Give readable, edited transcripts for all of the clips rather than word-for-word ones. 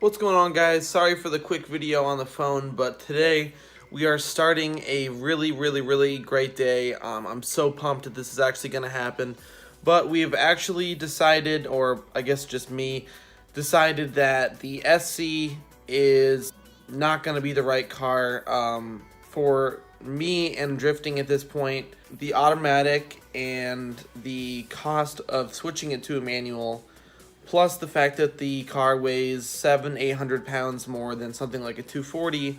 What's going on, guys? Sorry for the quick video on the phone, but today we are starting a really great day. I'm so pumped that this is actually going to happen, but we've actually decided, or I guess just me, decided that the SC is not going to be the right car for me and drifting at this point. The automatic and the cost of switching it to a manual, plus the fact that the car weighs 700-800 pounds more than something like a 240,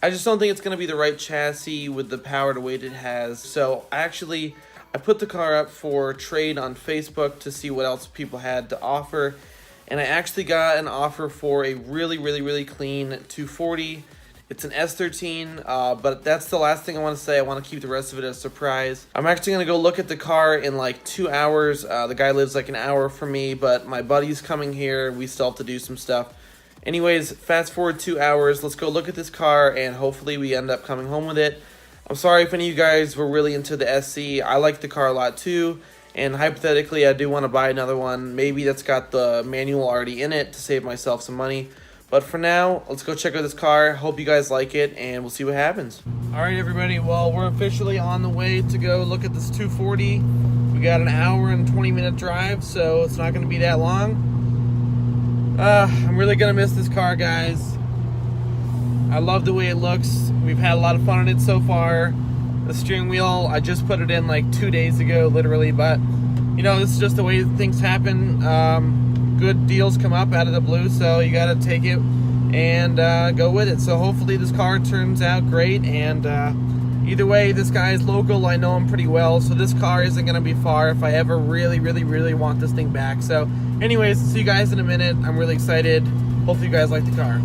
I just don't think it's going to be the right chassis with the power to weight it has. So I put the car up for trade on Facebook to see what else people had to offer, and I actually got an offer for a really clean 240. It's an S13, but that's the last thing I want to say. I want to keep the rest of it a surprise. I'm actually going to go look at the car in like 2 hours. The guy lives like an hour from me, but my buddy's coming here. We still have to do some stuff. Anyways, fast forward 2 hours. Let's go look at this car, and hopefully we end up coming home with it. I'm sorry if any of you guys were really into the SC. I like the car a lot too, and hypothetically I do want to buy another one. Maybe that's got the manual already in it to save myself some money. But for now, let's go check out this car. Hope you guys like it, and we'll see what happens. All right, everybody. Well, we're officially on the way to go look at this 240. We got an hour and 20-minute drive, so it's not going to be that long. I'm really going to miss this car, guys. I love the way it looks. We've had a lot of fun on it so far. The steering wheel, I just put it in like 2 days ago, literally. But, you know, this is just the way things happen. Good deals come up out of the blue, so you got to take it and go with it. So hopefully this car turns out great, and either way, this guy is local. I know him pretty well, so this car isn't going to be far if I ever really want this thing back. So anyways, see you guys in a minute. I'm really excited. Hopefully you guys like the car.